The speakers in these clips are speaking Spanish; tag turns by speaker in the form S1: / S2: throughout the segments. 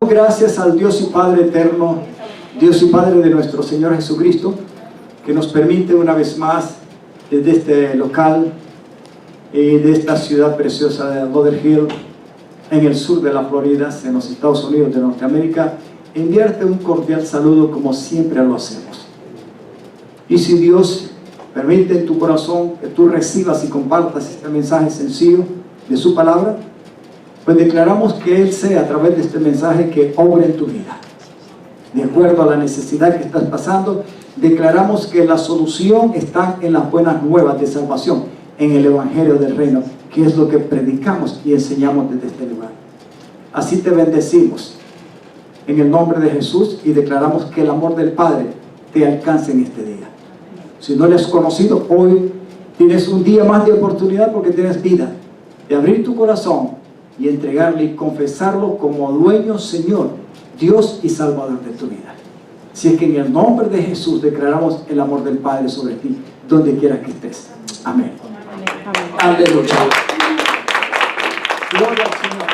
S1: Gracias al Dios y Padre eterno, Dios y Padre de nuestro Señor Jesucristo, que nos permite una vez más desde este local y de esta ciudad preciosa de Lauderhill, en el sur de la Florida, en los Estados Unidos de Norteamérica, enviarte un cordial saludo como siempre lo hacemos. Y si Dios permite en tu corazón que tú recibas y compartas este mensaje sencillo de su palabra, pues declaramos que Él sea a través de este mensaje que obre en tu vida. De acuerdo a la necesidad que estás pasando, declaramos que la solución está en las buenas nuevas de salvación, en el Evangelio del Reino, que es lo que predicamos y enseñamos desde este lugar. Así te bendecimos en el nombre de Jesús y declaramos que el amor del Padre te alcance en este día. Si no le has conocido, hoy tienes un día más de oportunidad porque tienes vida de abrir tu corazón y entregarle y confesarlo como dueño, Señor, Dios y Salvador de tu vida. Si es que en el nombre de Jesús declaramos el amor del Padre sobre ti, donde quiera que estés. Amén. Amén. Aleluya. Gloria al Señor.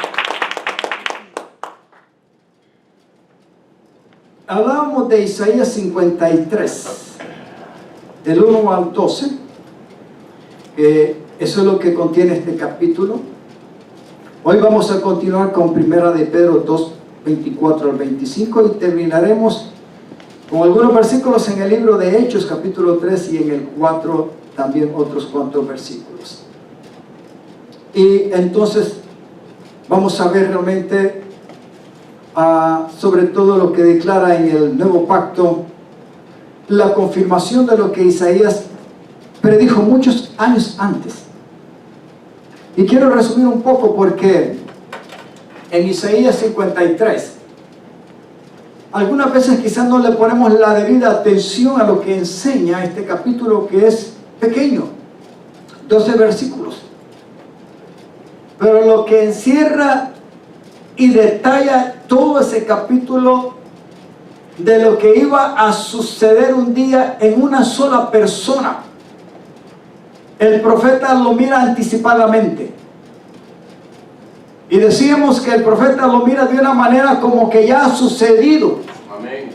S1: Hablábamos de Isaías 53, del 1 al 12. Eso es lo que contiene este capítulo. Hoy vamos a continuar con Primera de Pedro 2, 24 al 25 y terminaremos con algunos versículos en el libro de Hechos, capítulo 3, y en el 4 también otros cuantos versículos. Y entonces vamos a ver realmente sobre todo lo que declara en el Nuevo Pacto, la confirmación de lo que Isaías predijo muchos años antes. Y quiero resumir un poco porque en Isaías 53 algunas veces quizás no le ponemos la debida atención a lo que enseña este capítulo, que es pequeño, 12 versículos, pero lo que encierra y detalla todo ese capítulo de lo que iba a suceder un día en una sola persona. El profeta lo mira anticipadamente. Y decíamos que el profeta lo mira de una manera como que ya ha sucedido. Amén.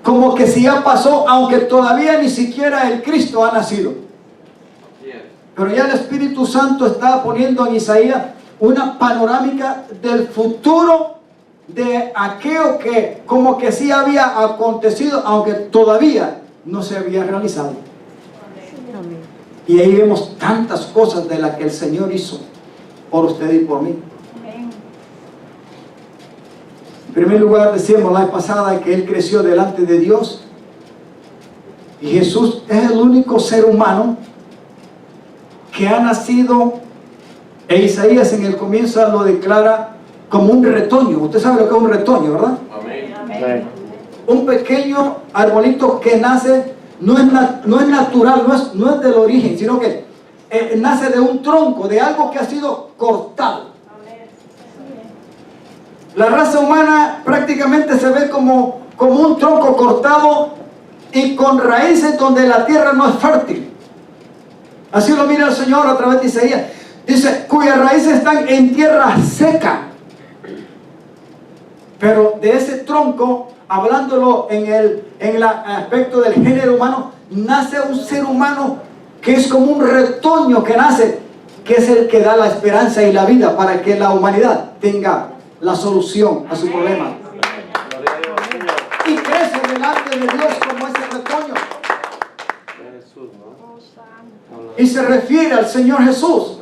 S1: Como que si ya pasó, aunque todavía ni siquiera el Cristo ha nacido. Pero ya el Espíritu Santo está poniendo en Isaías una panorámica del futuro, de aquello que como que sí había acontecido, aunque todavía no se había realizado. Amén. Y ahí vemos tantas cosas de las que el Señor hizo por usted y por mí. Amén. En primer lugar, decíamos la vez pasada que Él creció delante de Dios. Y Jesús es el único ser humano que ha nacido, e Isaías en el comienzo lo declara como un retoño. Usted sabe lo que es un retoño, ¿verdad? Amén. Amén. Un pequeño arbolito que nace, no es natural, no es del origen, sino que nace de un tronco, de algo que ha sido cortado. La raza humana prácticamente se ve como un tronco cortado y con raíces donde la tierra no es fértil. Así lo mira el Señor a través de Isaías. Dice, cuyas raíces están en tierra seca. Pero de ese tronco, hablándolo en el aspecto del género humano, nace un ser humano que es como un retoño que nace, que es el que da la esperanza y la vida para que la humanidad tenga la solución a su problema. Y crece delante de Dios como ese retoño. Y se refiere al Señor Jesús.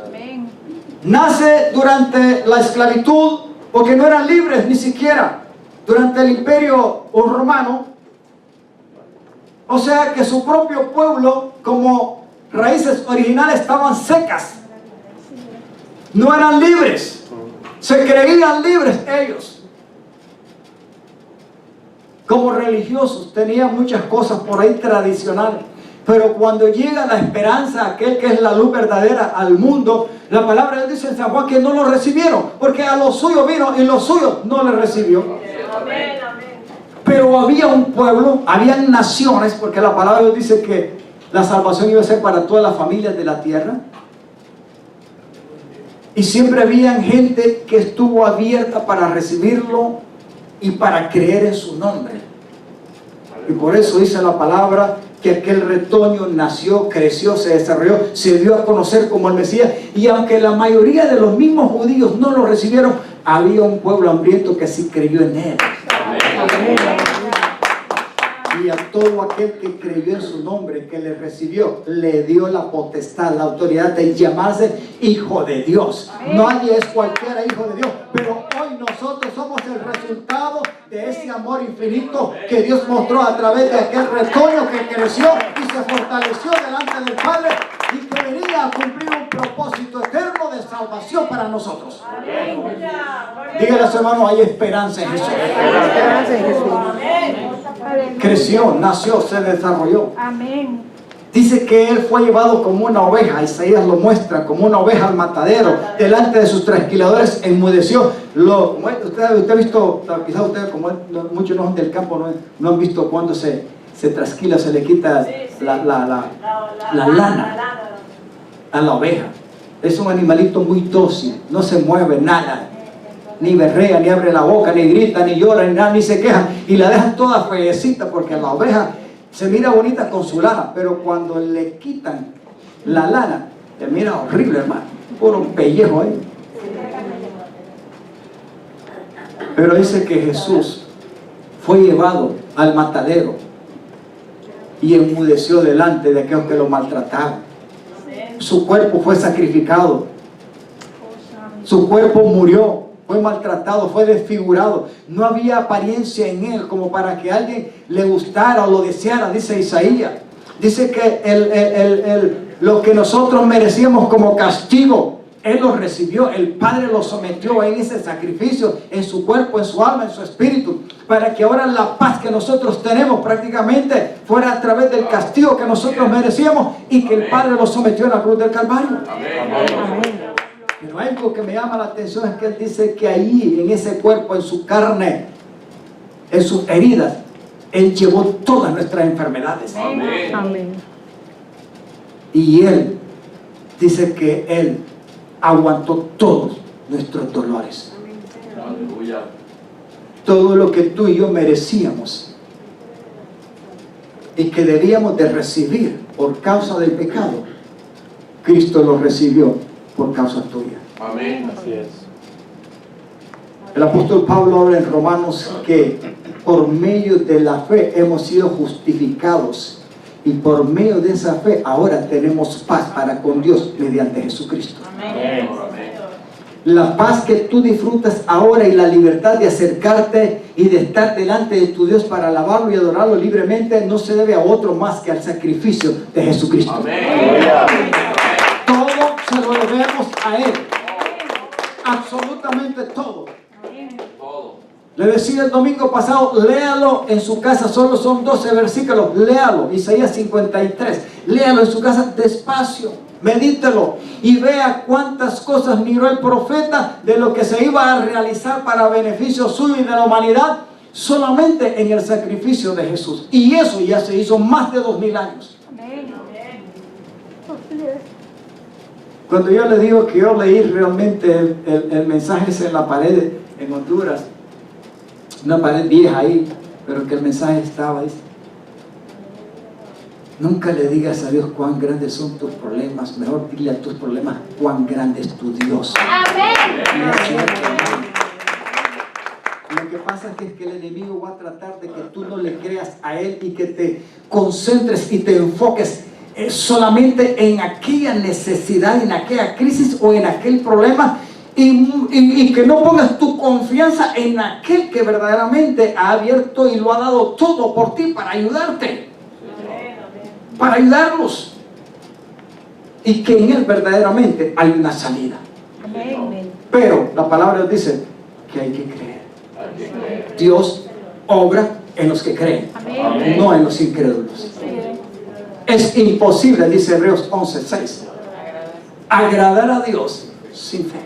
S1: Nace durante la esclavitud, porque no eran libres ni siquiera durante el imperio romano. O sea que su propio pueblo, como raíces originales, estaban secas. No eran libres. Se creían libres ellos. Como religiosos tenían muchas cosas por ahí tradicionales. Pero cuando llega la esperanza, aquel que es la luz verdadera al mundo, la palabra de Dios dice en San Juan que no lo recibieron, porque a los suyos vino y los suyos no le recibió. Amén, amén. Pero había un pueblo, habían naciones, porque la palabra de Dios dice que la salvación iba a ser para todas las familias de la tierra. Y siempre había gente que estuvo abierta para recibirlo y para creer en su nombre. Y por eso dice la palabra que aquel retoño nació, creció, se desarrolló, se dio a conocer como el Mesías. Y aunque la mayoría de los mismos judíos no lo recibieron, había un pueblo hambriento que sí creyó en él. Amén. Y a todo aquel que creyó en su nombre, que le recibió, le dio la potestad, la autoridad de llamarse hijo de Dios. Nadie es cualquiera hijo de Dios, pero hoy nosotros somos el resultado de ese amor infinito que Dios mostró a través de aquel retoño que creció y se fortaleció delante del Padre y que venía a cumplir un propósito eterno de salvación para nosotros. Dígale a su hermano, hay esperanza en Jesús. Creció, nació, se desarrolló. Amén. Dice que él fue llevado como una oveja. Isaías lo muestra como una oveja al matadero. Delante de sus trasquiladores enmudeció. Usted ha visto, quizás ustedes como muchos no son del campo, no han visto cuando se trasquila, se le quita la lana a la oveja. Es un animalito muy dócil, no se mueve nada, ni berrea, ni abre la boca, ni grita, ni llora, ni nada, ni se queja, y la dejan toda feecita, porque la oveja se mira bonita con su lana, pero cuando le quitan la lana, se mira horrible, hermano, puro pellejo ahí. Pero dice que Jesús fue llevado al matadero y enmudeció delante de aquellos que lo maltrataban. Su cuerpo fue sacrificado, su cuerpo murió, fue maltratado, fue desfigurado. No había apariencia en él como para que alguien le gustara o lo deseara, dice Isaías. Dice que lo que nosotros merecíamos como castigo, él lo recibió. El Padre lo sometió en ese sacrificio, en su cuerpo, en su alma, en su espíritu, para que ahora la paz que nosotros tenemos prácticamente fuera a través del castigo que nosotros merecíamos, y que el Padre lo sometió en la cruz del Calvario. Amén. Pero algo que me llama la atención es que él dice que ahí, en ese cuerpo, en su carne, en sus heridas, él llevó todas nuestras enfermedades. Amén. Amén. Y él dice que él aguantó todos nuestros dolores. Aleluya. Todo lo que tú y yo merecíamos y que debíamos de recibir por causa del pecado, Cristo lo recibió por causa tuya. Amén. Así es. El apóstol Pablo habla en Romanos que por medio de la fe hemos sido justificados, y por medio de esa fe ahora tenemos paz para con Dios mediante Jesucristo. Amén. La paz que tú disfrutas ahora y la libertad de acercarte y de estar delante de tu Dios para alabarlo y adorarlo libremente no se debe a otro más que al sacrificio de Jesucristo. Amén. Todo se lo debemos a Él. Absolutamente todo. Le decía el domingo pasado, léalo en su casa, solo son 12 versículos, léalo, Isaías 53, léalo en su casa despacio, medítelo y vea cuántas cosas miró el profeta de lo que se iba a realizar para beneficio suyo y de la humanidad solamente en el sacrificio de Jesús. Y eso ya se hizo más de 2000 años. Cuando yo le digo que yo leí realmente el mensaje ese en la pared en Honduras, una pared vieja ahí, pero que el mensaje estaba ahí. Nunca le digas a Dios cuán grandes son tus problemas, mejor dile a tus problemas cuán grande es tu Dios. Amén. Lo que pasa es que el enemigo va a tratar de que tú no le creas a él y que te concentres y te enfoques solamente en aquella necesidad, en aquella crisis o en aquel problema, y que no pongas tu confianza en aquel que verdaderamente ha abierto y lo ha dado todo por ti para ayudarte, para ayudarnos, y que en él verdaderamente hay una salida. Pero la palabra dice que hay que creer. Dios obra en los que creen, no en los incrédulos. Es imposible, dice Hebreos 11:6, agradar a Dios sin fe.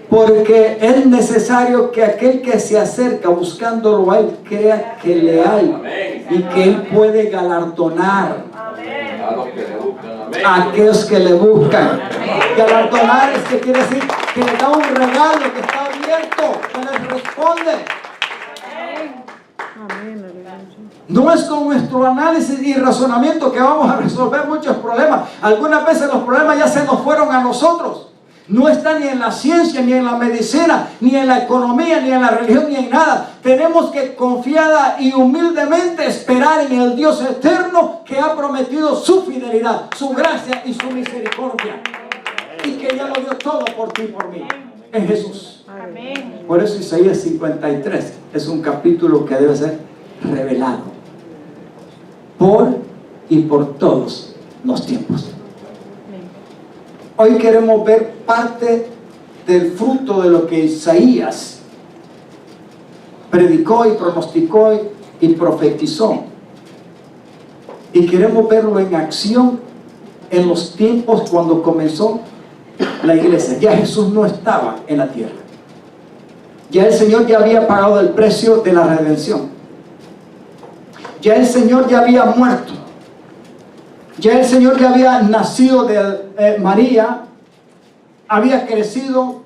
S1: Porque es necesario que aquel que se acerca buscándolo a él crea que le hay y que él puede galardonar a aquellos que le buscan. Galardonar es que quiere decir que le da un regalo que está abierto, que les responde. No es con nuestro análisis y razonamiento que vamos a resolver muchos problemas. Algunas veces los problemas ya se nos fueron a nosotros. No está ni en la ciencia, ni en la medicina, ni en la economía, ni en la religión, ni en nada. Tenemos que confiada y humildemente esperar en el Dios eterno que ha prometido su fidelidad, su gracia y su misericordia. Y que ya lo dio todo por ti y por mí, en Jesús. Amén. Por eso Isaías 53 es un capítulo que debe ser revelado por y por todos los tiempos. Hoy queremos ver parte del fruto de lo que Isaías predicó y pronosticó y profetizó. Y queremos verlo en acción en los tiempos cuando comenzó la iglesia. Ya Jesús no estaba en la tierra. Ya el Señor ya había pagado el precio de la redención. Ya el Señor ya había muerto. Ya el Señor ya había nacido de María, había crecido,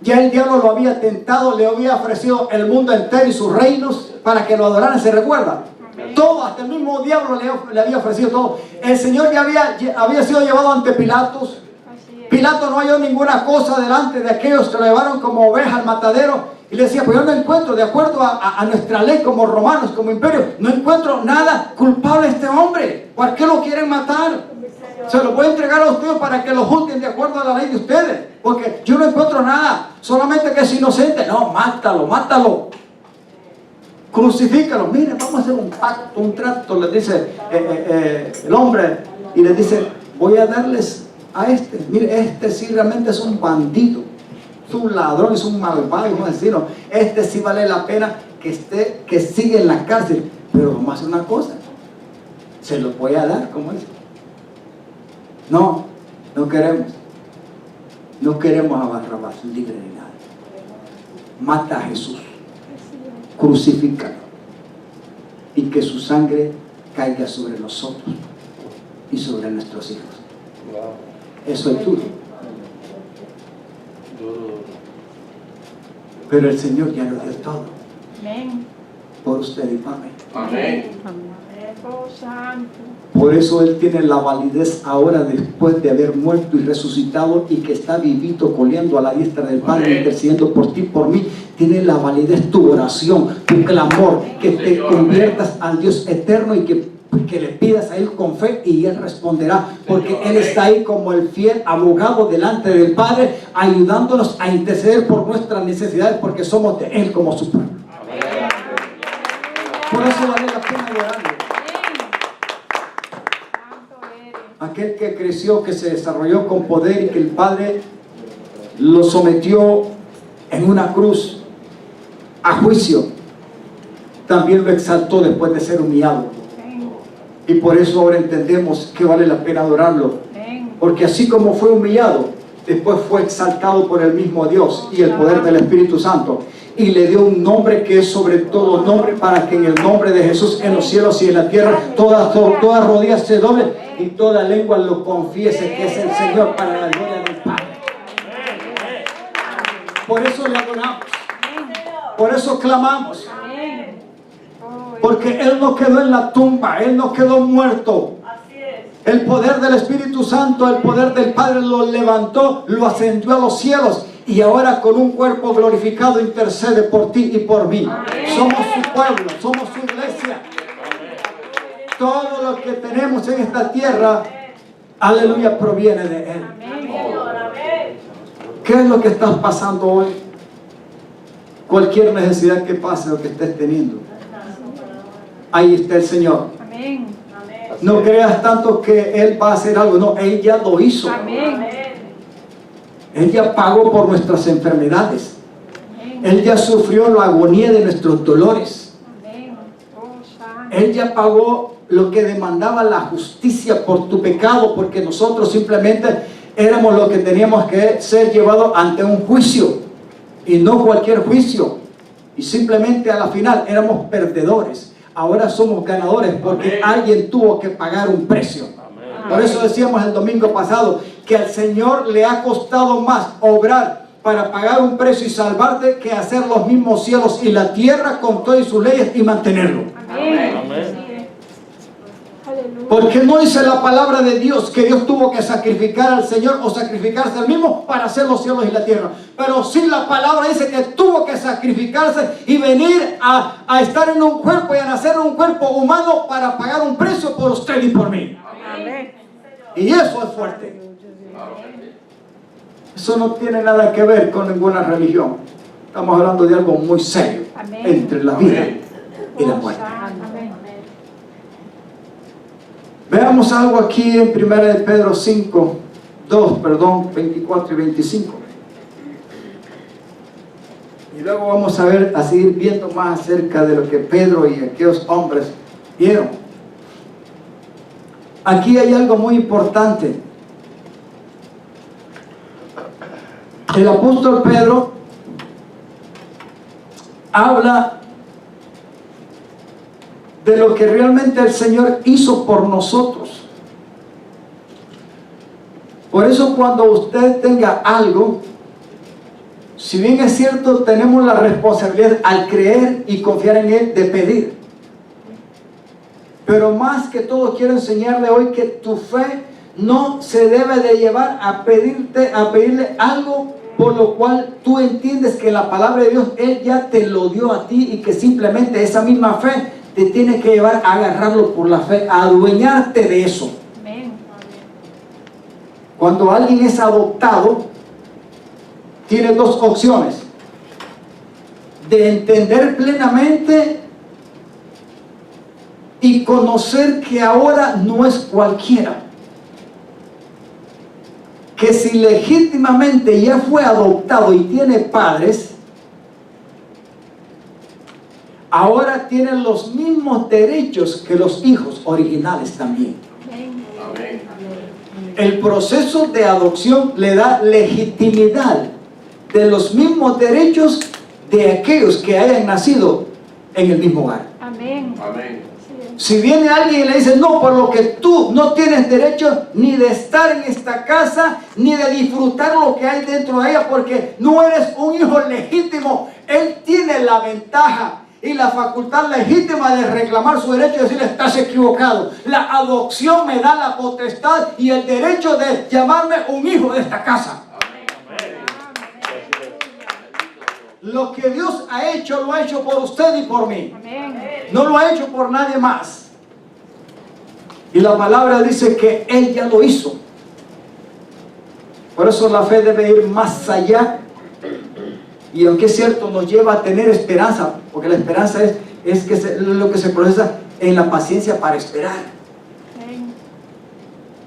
S1: ya el diablo lo había tentado, le había ofrecido el mundo entero y sus reinos para que lo adoraran. ¿Se recuerda? Todo, hasta el mismo diablo le había ofrecido todo. El Señor ya había sido llevado ante Pilatos. Pilato no halló ninguna cosa delante de aquellos que lo llevaron como oveja al matadero. Y le decía, pues yo no encuentro, de acuerdo a nuestra ley como romanos, como imperio, no encuentro nada culpable a este hombre. ¿Por qué lo quieren matar? Se lo voy a entregar a ustedes para que lo juzguen de acuerdo a la ley de ustedes. Porque yo no encuentro nada, solamente que es inocente. No, mátalo, mátalo. Crucifícalo. Miren, vamos a hacer un pacto, un trato, les dice el hombre. Y les dice, voy a darles a este. Mire, este sí realmente es un bandido. Es un ladrón, es un malvado, un asesino. Este sí vale la pena que siga en la cárcel. Pero vamos a hacer una cosa. Se lo voy a dar, como dice. No, no queremos. No queremos a Barrabás libre de nada. Mata a Jesús. Crucifícalo. Y que su sangre caiga sobre nosotros y sobre nuestros hijos. Eso es tuyo. Pero el Señor ya lo dio todo. Amén. Por usted y para mí. Amén. Por eso Él tiene la validez ahora, después de haber muerto y resucitado, y que está vivito coleando a la diestra del Padre, intercediendo por ti, por mí. Tiene la validez tu oración, tu clamor, que te conviertas al Dios eterno y que le pidas a Él con fe, y Él responderá, porque Él está ahí como el fiel abogado delante del Padre, ayudándonos a interceder por nuestras necesidades, porque somos de Él como su pueblo. Por eso vale la pena orarle. Aquel que creció, que se desarrolló con poder y que el Padre lo sometió en una cruz a juicio, también lo exaltó después de ser humillado. Y por eso ahora entendemos que vale la pena adorarlo. Porque así como fue humillado, después fue exaltado por el mismo Dios y el poder del Espíritu Santo. Y le dio un nombre que es sobre todo nombre, para que en el nombre de Jesús, en los cielos y en la tierra, todas rodillas se doblen y toda lengua lo confiese que es el Señor, para la gloria del Padre. Por eso le adoramos. Por eso clamamos. Porque Él no quedó en la tumba, Él no quedó muerto. El poder del Espíritu Santo, el poder del Padre lo levantó, lo ascendió a los cielos, y ahora con un cuerpo glorificado intercede por ti y por mí. Somos su pueblo, somos su iglesia. Todo lo que tenemos en esta tierra, aleluya, proviene de Él. ¿Qué es lo que estás pasando hoy? Cualquier necesidad que pase o que estés teniendo, ahí está el Señor. Amén. No creas tanto que Él va a hacer algo. No, Él ya lo hizo. Amén. Él ya pagó por nuestras enfermedades. Amén. Él ya sufrió la agonía de nuestros dolores. Amén. Él ya pagó lo que demandaba la justicia por tu pecado, porque nosotros simplemente éramos lo que teníamos que ser llevados ante un juicio, y no cualquier juicio, y simplemente a la final éramos perdedores. Ahora somos ganadores porque alguien tuvo que pagar un precio. Por eso decíamos el domingo pasado que al Señor le ha costado más obrar para pagar un precio y salvarte que hacer los mismos cielos y la tierra con todas sus leyes y mantenerlo.
S2: Amén.
S1: Porque no dice la palabra de Dios que Dios tuvo que sacrificar al Señor o sacrificarse al mismo para hacer los cielos y la tierra. Pero sí la palabra dice que tuvo que sacrificarse y venir a estar en un cuerpo y a nacer en un cuerpo humano para pagar un precio por usted y por mí.
S2: Amén.
S1: Y eso es fuerte. Eso no tiene nada que ver con ninguna religión. Estamos hablando de algo muy serio.
S2: Amén.
S1: Entre la vida y la muerte.
S2: Amén.
S1: Veamos algo aquí en 1 de Pedro 24 y 25. Y luego vamos a seguir viendo más acerca de lo que Pedro y aquellos hombres vieron. Aquí hay algo muy importante. El apóstol Pedro habla de lo que realmente el Señor hizo por nosotros. Por eso cuando usted tenga algo, si bien es cierto, tenemos la responsabilidad al creer y confiar en Él de pedir. Pero más que todo quiero enseñarle hoy que tu fe no se debe de llevar a pedirle algo por lo cual tú entiendes que la palabra de Dios Él ya te lo dio a ti y que simplemente esa misma fe te tiene que llevar a agarrarlo por la fe, a adueñarte de eso.
S2: Amén.
S1: Cuando alguien es adoptado, tiene dos opciones: de entender plenamente y conocer que ahora no es cualquiera, que si legítimamente ya fue adoptado y tiene padres, ahora tienen los mismos derechos que los hijos originales también.
S2: Amén.
S1: El proceso de adopción le da legitimidad de los mismos derechos de aquellos que hayan nacido en el mismo hogar.
S2: Amén.
S3: Amén.
S1: Si viene alguien y le dice, no, por lo que tú no tienes derecho ni de estar en esta casa, ni de disfrutar lo que hay dentro de ella, porque no eres un hijo legítimo, él tiene la ventaja y la facultad legítima de reclamar su derecho y decirle, estás equivocado. La adopción me da la potestad y el derecho de llamarme un hijo de esta casa. Lo que Dios ha hecho, lo ha hecho por usted y por mí.
S2: Amén.
S1: No lo ha hecho por nadie más. Y la palabra dice que Él ya lo hizo. Por eso la fe debe ir más allá. Y aunque es cierto, nos lleva a tener esperanza, porque la esperanza es lo que se procesa en la paciencia para esperar.
S2: Amén.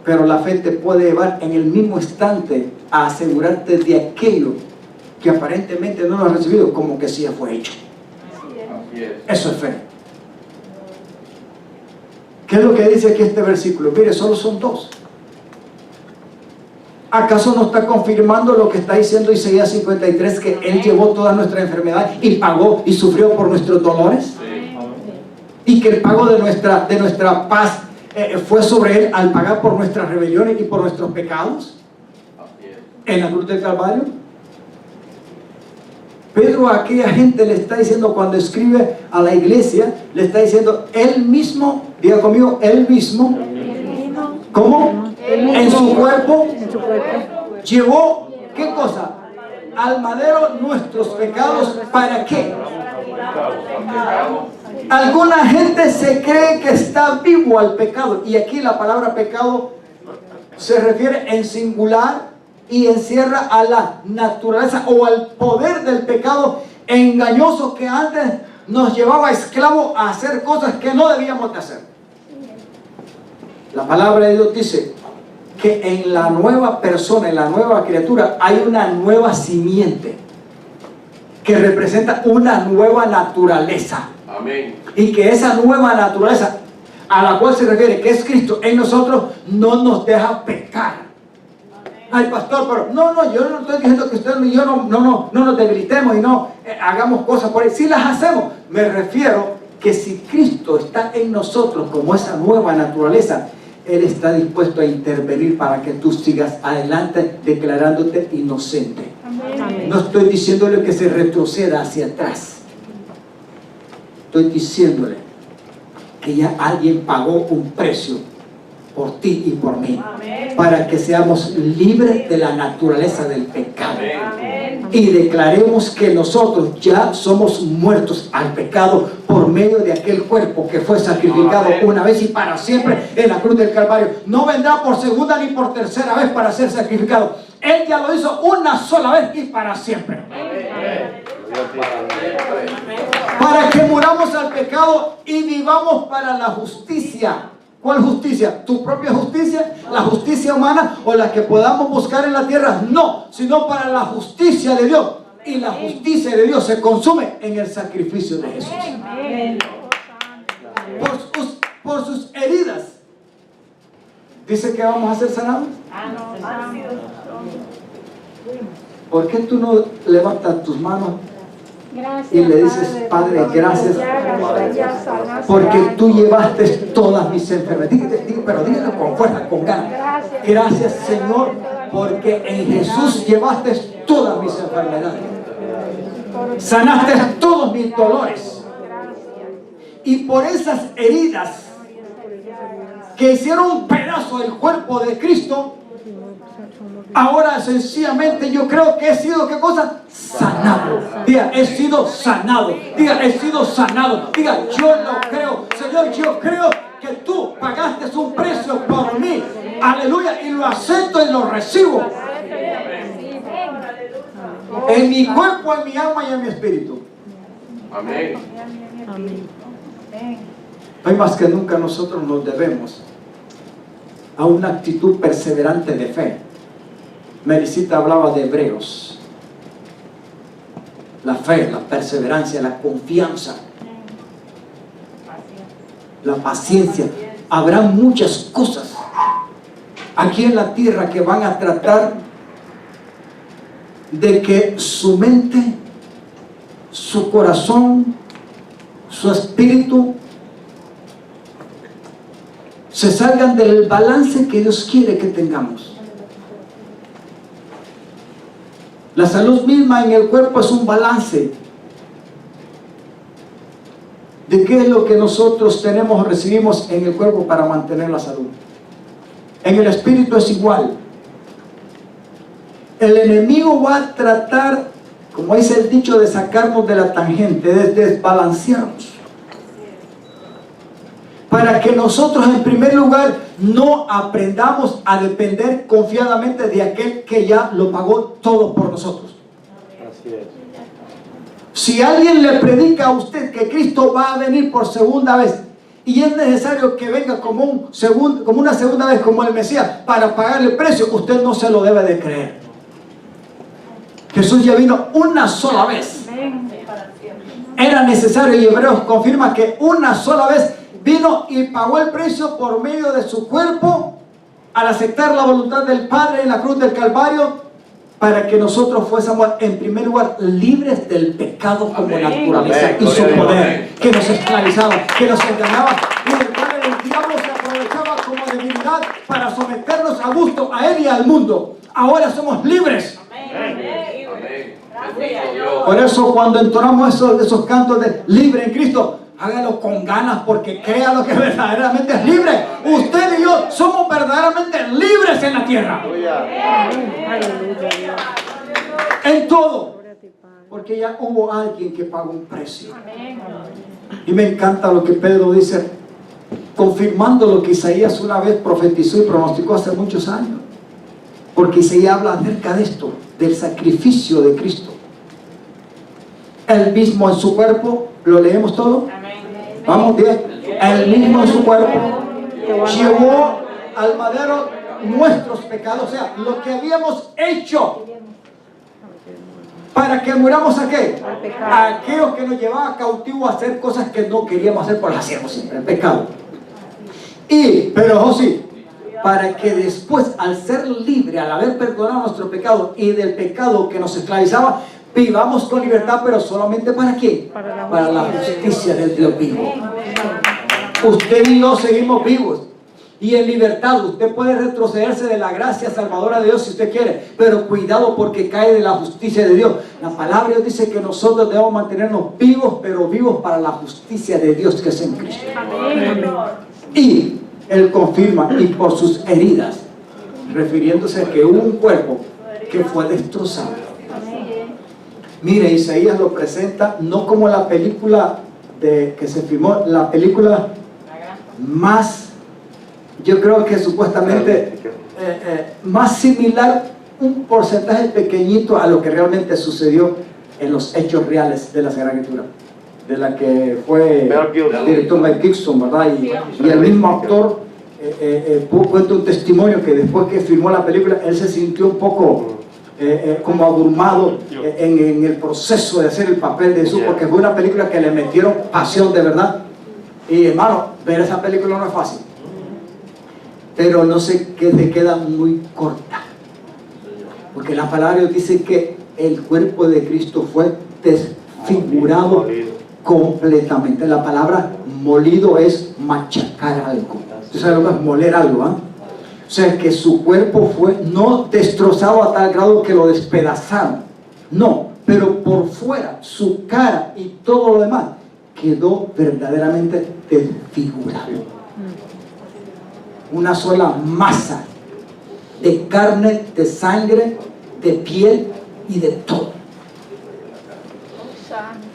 S1: Pero la fe te puede llevar en el mismo instante a asegurarte de aquello que aparentemente no lo has recibido, como que sí ya fue hecho.
S3: Así es.
S1: Eso es fe. ¿Qué es lo que dice aquí este versículo? Mire, solo son dos. ¿Acaso no está confirmando lo que está diciendo Isaías 53, que Él llevó toda nuestra enfermedad y pagó y sufrió por nuestros dolores?
S3: Sí.
S1: Y que el pago de nuestra paz fue sobre Él al pagar por nuestras rebeliones y por nuestros pecados
S3: Así es.
S1: en la cruz del Calvario. Pedro a aquella gente le está diciendo, cuando escribe a la iglesia, le está diciendo, Él mismo, diga conmigo, Él mismo, ¿cómo? En su cuerpo llevó, ¿qué cosa? Al madero nuestros pecados. ¿Para qué? Alguna gente se cree que está vivo al pecado, y aquí la palabra pecado se refiere en singular y encierra a la naturaleza o al poder del pecado engañoso que antes nos llevaba esclavos a hacer cosas que no debíamos de hacer. La palabra de Dios dice que en la nueva persona, en la nueva criatura, hay una nueva simiente que representa una nueva naturaleza.
S3: Amén.
S1: Y que esa nueva naturaleza a la cual se refiere, que es Cristo en nosotros, no nos deja pecar. Ay, pastor, pero no, yo no estoy diciendo que usted y yo no nos debilitemos y no hagamos cosas por ahí. Sí las hacemos. Me refiero que si Cristo está en nosotros como esa nueva naturaleza, Él está dispuesto a intervenir para que tú sigas adelante declarándote inocente.
S2: Amén.
S1: No estoy diciéndole que se retroceda hacia atrás. Estoy diciéndole que ya alguien pagó un precio por ti y por mí, para que seamos libres de la naturaleza del pecado. Y declaremos que nosotros ya somos muertos al pecado por medio de aquel cuerpo que fue sacrificado una vez y para siempre en la cruz del Calvario. No vendrá por segunda ni por tercera vez para ser sacrificado. Él ya lo hizo una sola vez y para siempre. Para que muramos al pecado y vivamos para la justicia. ¿Cuál justicia? ¿Tu propia justicia? ¿La justicia humana o la que podamos buscar en la tierra? No, sino para la justicia de Dios. Y la justicia de Dios se consume en el sacrificio de Jesús. Por sus heridas. Dice que vamos a ser sanados. ¿Por qué tú no levantas tus manos
S2: Gracias,
S1: y le dices, Padre, gracias, porque tú llevaste todas mis enfermedades? Pero dígalo con fuerza, con ganas. Gracias, Señor, porque en Jesús llevaste todas mis enfermedades. Sanaste todos mis dolores. Y por esas heridas que hicieron un pedazo del cuerpo de Cristo, ahora sencillamente yo creo que he sido, ¿qué cosa? Sanado. Diga, he sido sanado. Diga, he sido sanado. Diga, yo lo creo. Señor, yo creo que tú pagaste un precio por mí. Aleluya. Y lo acepto y lo recibo. En mi cuerpo, en mi alma y en mi espíritu.
S3: Amén.
S1: Hoy más que nunca nosotros nos debemos a una actitud perseverante de fe. Melisita hablaba de Hebreos. La fe, la perseverancia, la confianza, la paciencia. Habrá muchas cosas aquí en la tierra que van a tratar de que su mente, su corazón, su espíritu se salgan del balance que Dios quiere que tengamos. La salud misma en el cuerpo es un balance de qué es lo que nosotros tenemos o recibimos en el cuerpo para mantener la salud. En el espíritu es igual. El enemigo va a tratar, como dice el dicho, de sacarnos de la tangente, de desbalancearnos, para que nosotros en primer lugar no aprendamos a depender confiadamente de aquel que ya lo pagó todo por nosotros.
S3: Así es.
S1: Si alguien le predica a usted que Cristo va a venir por segunda vez y es necesario que venga como una segunda vez como el Mesías para pagar el precio, usted no se lo debe de creer. Jesús ya vino una sola vez. Era necesario, y Hebreos confirma que una sola vez vino y pagó el precio por medio de su cuerpo al aceptar la voluntad del Padre en la cruz del Calvario, para que nosotros fuésemos en primer lugar libres del pecado como naturaleza y su poder que nos esclavizaba, que nos engañaba y del cual el diablo se aprovechaba como debilidad para someternos a gusto a él y al mundo. Ahora somos libres. Por eso cuando entonamos esos cantos de libre en Cristo, hágalo con ganas, porque crea lo que verdaderamente es libre. Usted y yo somos verdaderamente libres en la tierra. En todo. Porque ya hubo alguien que pagó un precio. Y me encanta lo que Pedro dice, confirmando lo que Isaías una vez profetizó y pronosticó hace muchos años. Porque Isaías habla acerca de esto, del sacrificio de Cristo. Él mismo en su cuerpo, ¿lo leemos todo? Vamos bien. Él mismo en su cuerpo llevó al madero nuestros pecados, o sea, lo que habíamos hecho para que muramos a qué, a aquellos que nos llevaban cautivo a hacer cosas que no queríamos hacer, pero las hacíamos siempre, el pecado. Pero sí, para que después, al ser libre, al haber perdonado nuestro pecado y del pecado que nos esclavizaba, vivamos con libertad, pero solamente ¿para qué? Para la justicia del Dios vivo. Usted y yo seguimos vivos, y en libertad. Usted puede retrocederse de la gracia salvadora de Dios si usted quiere, pero cuidado porque cae de la justicia de Dios. La palabra de Dios dice que nosotros debemos mantenernos vivos, pero vivos para la justicia de Dios que es en Cristo.
S2: Amén.
S1: Y Él confirma, y por sus heridas, refiriéndose a que hubo un cuerpo que fue destrozado. Mire, Isaías lo presenta no como la película que se filmó, la película más, yo creo que supuestamente más similar, un porcentaje pequeñito a lo que realmente sucedió en los hechos reales de la Sagrada Escritura, de la que fue el director Mel Gibson, ¿verdad? Y el mismo actor cuenta un testimonio que después que filmó la película, él se sintió un poco como abrumado en el proceso de hacer el papel de Jesús, porque fue una película que le metieron pasión de verdad. Y hermano, ver esa película no es fácil, pero no sé, que te queda muy corta, porque la palabra de Dios dice que el cuerpo de Cristo fue desfigurado completamente. La palabra molido es machacar algo. ¿Tú sabes lo que es moler algo? O sea, que su cuerpo fue no destrozado a tal grado que lo despedazaron, no, pero por fuera, su cara y todo lo demás quedó verdaderamente desfigurado. Una sola masa de carne, de sangre, de piel y de todo.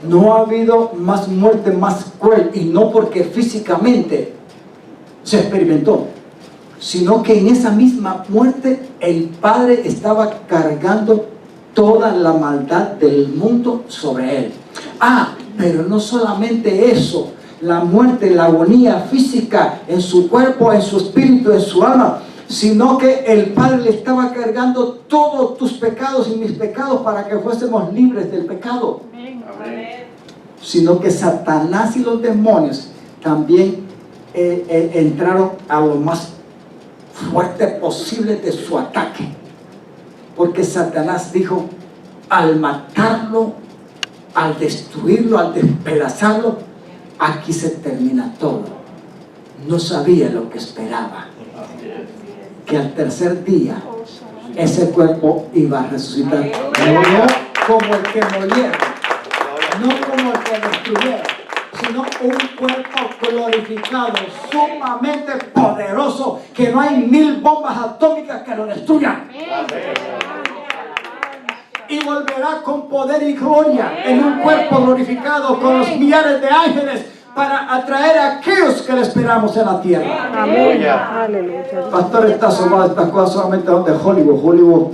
S1: No ha habido más muerte más cruel, y no porque físicamente se experimentó, sino que en esa misma muerte el Padre estaba cargando toda la maldad del mundo sobre él. Pero no solamente eso, la muerte, la agonía física en su cuerpo, en su espíritu, en su alma, sino que el Padre le estaba cargando todos tus pecados y mis pecados para que fuésemos libres del pecado.
S3: Amén.
S1: Sino que Satanás y los demonios también entraron a lo más fuerte posible de su ataque, porque Satanás dijo: al matarlo, al destruirlo, al despedazarlo, aquí se termina todo. No sabía lo que esperaba, que al tercer día ese cuerpo iba a resucitar, no como el que muriera, no como el que destruyera, sino un cuerpo glorificado, sumamente poderoso, que no hay 1000 bombas atómicas que lo destruyan. Y volverá con poder y gloria en un cuerpo glorificado con los millares de ángeles para atraer a aquellos que le esperamos en la tierra.
S2: Amén. Aleluya.
S1: Pastor, está asomado estas cosas solamente donde Hollywood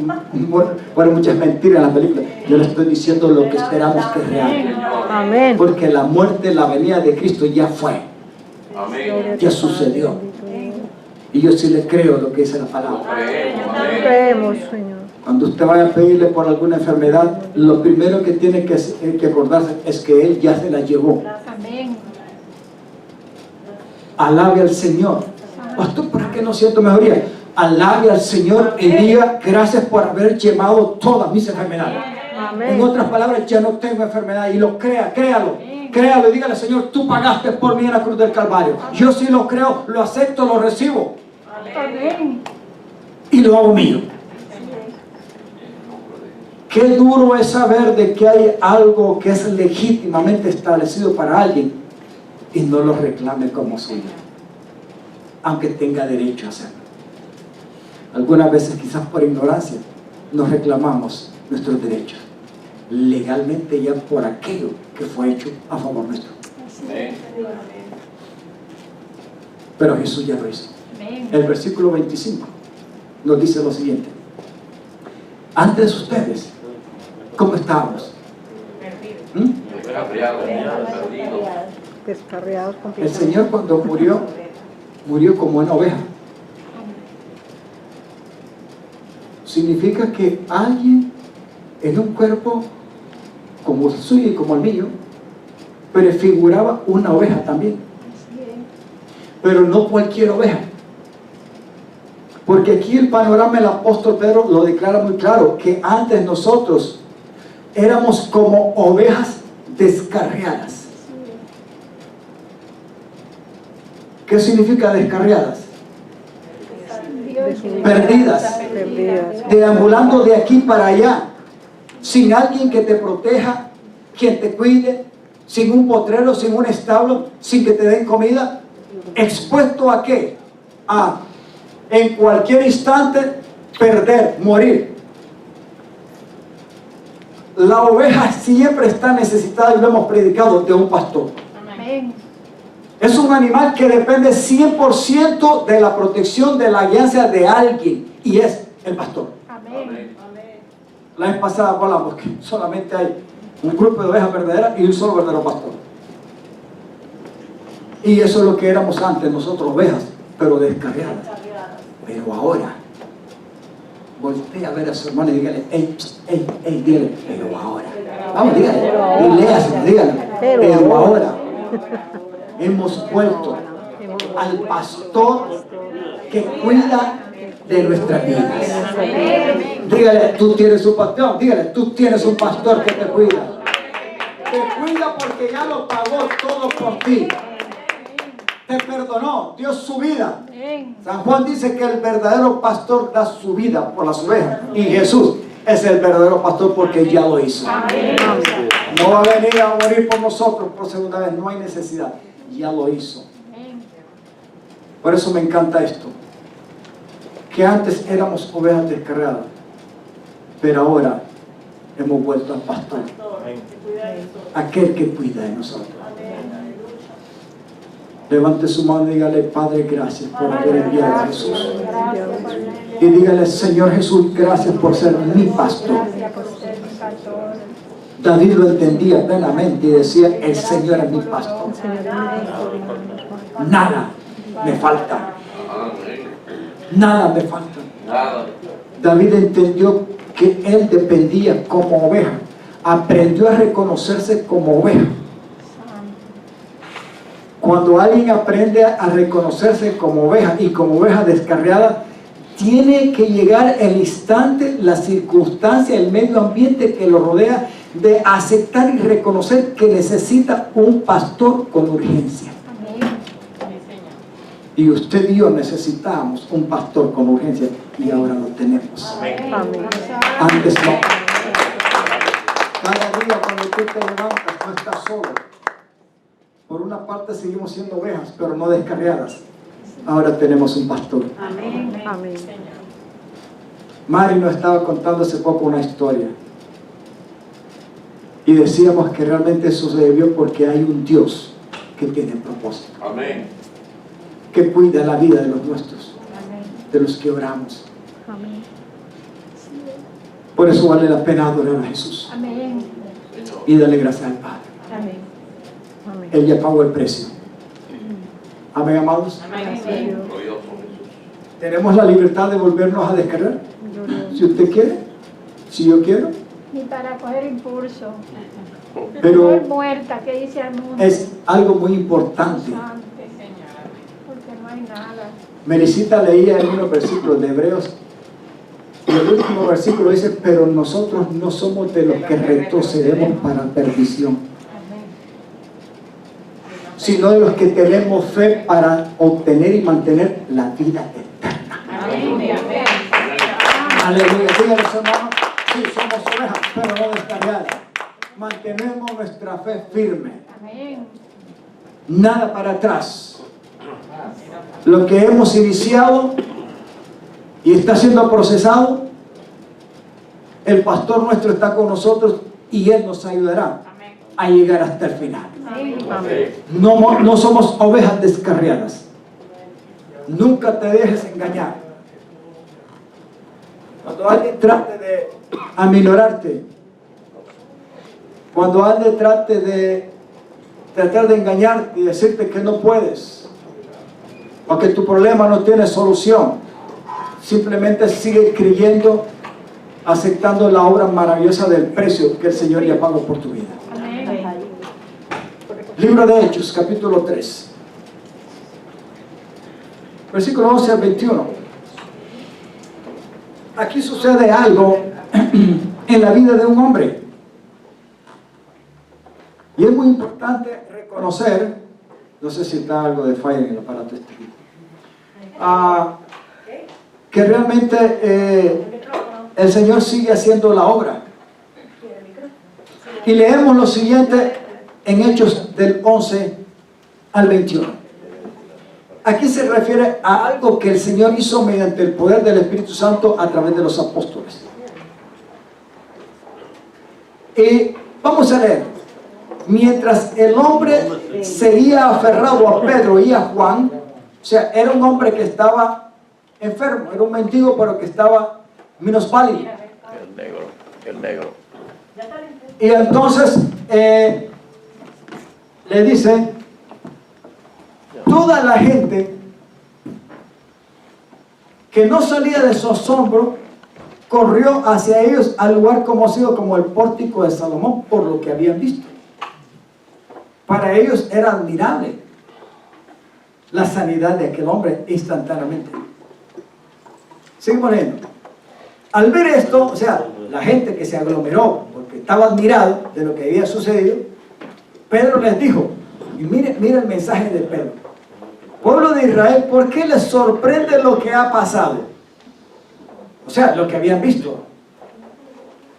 S1: bueno, muchas mentiras en la película. Yo le estoy diciendo lo que esperamos que es real.
S2: Amén.
S1: Porque la muerte, la venida de Cristo ya fue.
S3: Amén.
S1: Ya sucedió. Y yo sí le creo lo que dice la palabra.
S2: Creemos, Señor.
S1: Cuando usted vaya a pedirle por alguna enfermedad, lo primero que tiene que acordarse es que Él ya se la llevó.
S2: Amén.
S1: Alabe al Señor. Pastor, ¿por qué no siento mejoría? Alabe al Señor y diga: gracias por haber llevado todas mis enfermedades.
S2: Amén.
S1: En otras palabras, ya no tengo enfermedad. Y lo créalo y dígale: Señor, tú pagaste por mí en la cruz del Calvario. Yo sí lo creo, lo acepto, lo recibo.
S2: Amén.
S1: Y lo hago mío. Qué duro es saber de que hay algo que es legítimamente establecido para alguien y no lo reclame como suyo, aunque tenga derecho a hacerlo. Algunas veces, quizás por ignorancia, nos reclamamos nuestros derechos legalmente ya por aquello que fue hecho a favor nuestro. Pero Jesús ya lo hizo. El versículo 25 nos dice lo siguiente: antes ustedes, ¿cómo estábamos?
S2: Descarriados
S1: El
S2: completamente.
S1: Señor, cuando murió como una oveja. Significa que alguien en un cuerpo como el suyo y como el mío prefiguraba una oveja también, pero no cualquier oveja, porque aquí el panorama, el apóstol Pedro lo declara muy claro, que antes nosotros éramos como ovejas descarriadas. ¿Qué significa descarriadas? perdidas, deambulando de aquí para allá, sin alguien que te proteja, quien te cuide, sin un potrero, sin un establo, sin que te den comida, expuesto a qué? A en cualquier instante perder, morir. La oveja siempre está necesitada, y lo hemos predicado, de un pastor.
S2: Amén.
S1: Es un animal que depende 100% de la protección, de la guianza de alguien, y es el pastor.
S2: Amén.
S1: La vez pasada hablamos que solamente hay un grupo de ovejas verdaderas y un solo verdadero pastor. Y eso es lo que éramos antes nosotros, ovejas, pero descarriadas. Pero ahora, voltea a ver a su hermano y dígale, dígale, pero ahora. Vamos, dígale, y léaselo, dígale, pero ahora hemos vuelto al pastor que cuida de nuestras vidas. Dígale, tú tienes un pastor, dígale, tú tienes un pastor que te cuida. Te cuida porque ya lo pagó todo por ti. Te perdonó, dio su vida. San Juan dice que el verdadero pastor da su vida por las ovejas. Y Jesús es el verdadero pastor porque ya lo hizo. No va a venir a morir por nosotros por segunda vez, no hay necesidad. Ya lo hizo. Por eso me encanta esto. Que antes éramos ovejas descarriadas, pero ahora hemos vuelto al pastor. Aquel que cuida de nosotros. Levante su mano y dígale, Padre, gracias por haber enviado a Jesús. Y dígale, Señor Jesús, gracias por ser mi pastor. David lo entendía plenamente y decía, el Señor es mi pastor. Nada me falta. Nada me falta. David entendió que él dependía como oveja. Aprendió a reconocerse como oveja. Cuando alguien aprende a reconocerse como oveja y como oveja descarriada, tiene que llegar el instante, la circunstancia, el medio ambiente que lo rodea, de aceptar y reconocer que necesita un pastor con urgencia. Y usted y yo necesitamos un pastor con urgencia y ahora lo tenemos.
S2: Amén.
S1: Antes no. Cada día cuando tú te levantas no estás solo. Por una parte seguimos siendo ovejas, pero no descarriadas. Ahora tenemos un pastor.
S2: Amén. Amén.
S1: Mari nos estaba contando hace poco una historia. Y decíamos que realmente eso se debió porque hay un Dios que tiene propósito.
S3: Amén.
S1: Que cuida la vida de los nuestros, de los que oramos.
S2: Amén.
S1: Por eso vale la pena adorar a Jesús.
S2: Amén.
S1: Y darle gracias al Padre.
S2: Amén. Amén.
S1: Él ya pagó el precio. Amén, amados.
S3: Glorioso Jesús.
S1: Tenemos la libertad de volvernos a descargar. Si usted quiere, si yo quiero.
S4: Ni para coger impulso.
S1: Pero
S4: Estoy muerta, ¿qué dice el mundo?
S1: es algo muy importante.
S4: Santo, porque no hay nada.
S1: Melisita leía en unos versículos de Hebreos. Y el último versículo dice, pero nosotros no somos de los que retrocedemos para perdición, sino de los que tenemos fe para obtener y mantener la vida eterna. Aleluya. Díganle, hermanos, sí, somos ovejas, pero no descarriadas. Mantenemos nuestra fe firme.
S4: Amén.
S1: Nada para atrás. Lo que hemos iniciado y está siendo procesado, el pastor nuestro está con nosotros y Él nos ayudará a llegar hasta el final.
S2: Amén.
S1: No somos ovejas descarriadas. Nunca te dejes engañar. Cuando alguien trate de aminorarte, cuando alguien trate de tratar de engañarte y decirte que no puedes, o que tu problema no tiene solución, simplemente sigue creyendo, aceptando la obra maravillosa del precio que el Señor ya pagó por tu vida. Libro de Hechos, capítulo 3, versículo 11 al 21. Aquí sucede algo en la vida de un hombre. Y es muy importante reconocer, no sé si está algo de falla en el aparato este. que realmente el Señor sigue haciendo la obra. Y leemos lo siguiente en Hechos del 11 al 21. Aquí se refiere a algo que el Señor hizo mediante el poder del Espíritu Santo a través de los apóstoles. Y vamos a leer. Mientras el hombre seguía aferrado a Pedro y a Juan, o sea, era un hombre que estaba enfermo, era un mendigo, pero que estaba minusválido.
S3: El negro.
S1: Y entonces le dice, toda la gente que no salía de su asombro corrió hacia ellos al lugar conocido como el pórtico de Salomón, por lo que habían visto. Para ellos era admirable la sanidad de aquel hombre instantáneamente. Seguimos leyendo. Al ver esto, o sea, la gente que se aglomeró porque estaba admirado de lo que había sucedido, Pedro les dijo, y mire el mensaje de Pedro: pueblo de Israel, ¿por qué les sorprende lo que ha pasado? O sea, lo que habían visto.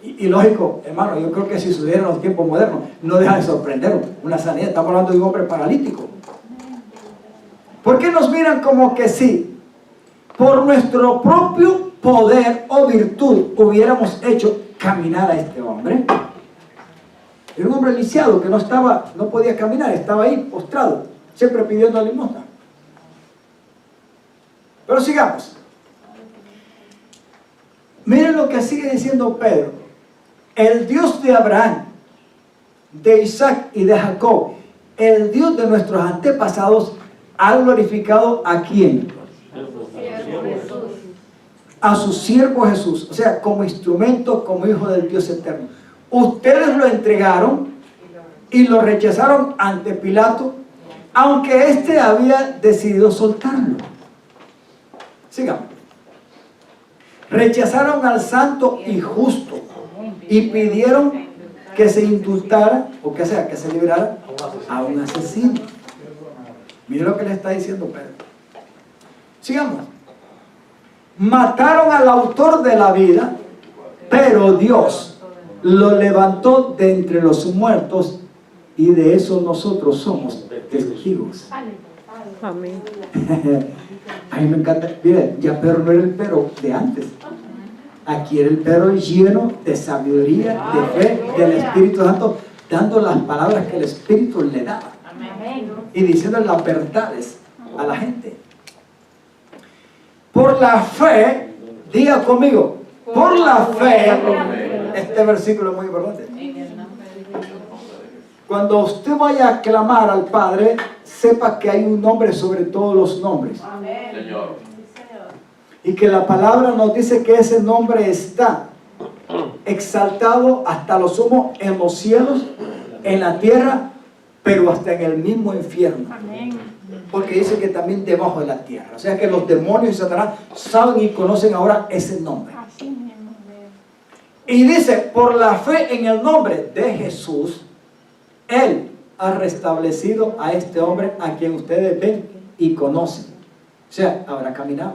S1: Y lógico, hermano, yo creo que si sucediera en los tiempos modernos, no deja de sorprender una sanidad. Estamos hablando de un hombre paralítico. ¿Por qué nos miran como que sí, por nuestro propio poder o virtud, hubiéramos hecho caminar a este hombre? Era un hombre lisiado que no podía caminar, estaba ahí postrado, siempre pidiendo limosna. Pero sigamos. Miren lo que sigue diciendo Pedro. El Dios de Abraham, de Isaac y de Jacob, el Dios de nuestros antepasados, ha glorificado ¿a quién? A su siervo Jesús, o sea, como instrumento, como hijo del Dios eterno. Ustedes lo entregaron y lo rechazaron ante Pilato, aunque éste había decidido soltarlo. Sigamos. Rechazaron al santo y justo y pidieron que se indultara, o que sea, que se liberara a un asesino. Mire lo que le está diciendo Pedro. Sigamos. Mataron al autor de la vida, pero Dios lo levantó de entre los muertos, y de eso nosotros somos testigos.
S2: Amén.
S1: A mí me encanta. Mire, ya Pedro no era el Pedro de antes. Aquí era el Pedro lleno de sabiduría, de fe, del Espíritu Santo, dando las palabras que el Espíritu le daba y diciendo las verdades a la gente. Por la fe, diga conmigo, por la fe. Este versículo es muy importante. Cuando usted vaya a clamar al Padre, sepa que hay un nombre sobre todos los nombres.
S3: Señor.
S1: Y que la palabra nos dice que ese nombre está exaltado hasta lo sumo en los cielos, en la tierra, pero hasta en el mismo infierno. Porque dice que también debajo de la tierra. O sea que los demonios y Satanás saben y conocen ahora ese nombre. Y dice, por la fe en el nombre de Jesús, Él ha restablecido a este hombre a quien ustedes ven y conocen. O sea, habrá caminado.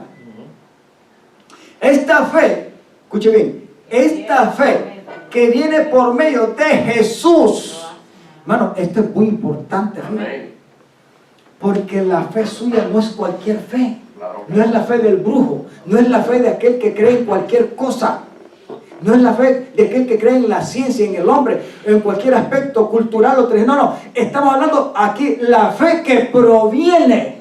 S1: Esta fe, escuche bien, esta fe que viene por medio de Jesús. Hermano, esto es muy importante. ¿Sí? Porque la fe suya no es cualquier fe. No es la fe del brujo. No es la fe de aquel que cree en cualquier cosa. No es la fe de aquel que cree en la ciencia, en el hombre, en cualquier aspecto cultural o tradicional. No, estamos hablando aquí la fe que proviene.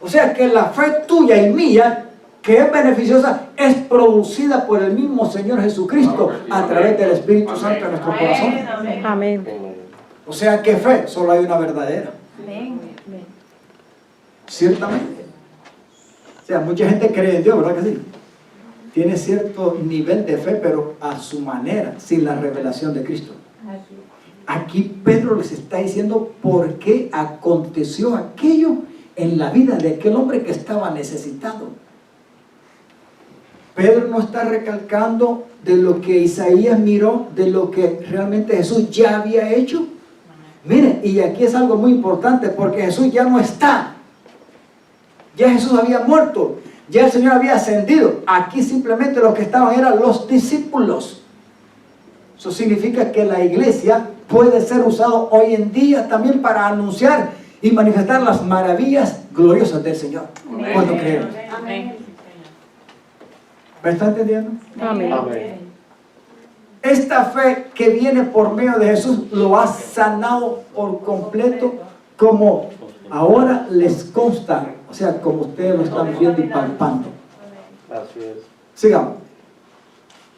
S1: O sea que la fe tuya y mía, que es beneficiosa, es producida por el mismo Señor Jesucristo a través del Espíritu Santo en nuestro corazón.
S2: Amén.
S1: O sea que fe, solo hay una verdadera. Ciertamente. O sea, mucha gente cree en Dios, ¿verdad que sí? Tiene cierto nivel de fe, pero a su manera, sin la revelación de Cristo. Aquí Pedro les está diciendo por qué aconteció aquello en la vida de aquel hombre que estaba necesitado. Pedro no está recalcando de lo que Isaías miró, de lo que realmente Jesús ya había hecho. Miren, y aquí es algo muy importante, porque Jesús ya no está. Ya Jesús había muerto. Ya el Señor había ascendido. Aquí simplemente los que estaban eran los discípulos. Eso significa que la iglesia puede ser usado hoy en día también para anunciar y manifestar las maravillas gloriosas del Señor.
S4: Amén.
S1: Cuando creemos.
S4: Amén.
S1: ¿Me está entendiendo?
S2: Amén.
S3: Amén.
S1: Esta fe que viene por medio de Jesús lo ha sanado por completo, como ahora les consta, o sea, como ustedes lo están viendo y palpando.
S3: Así es.
S1: Sigamos.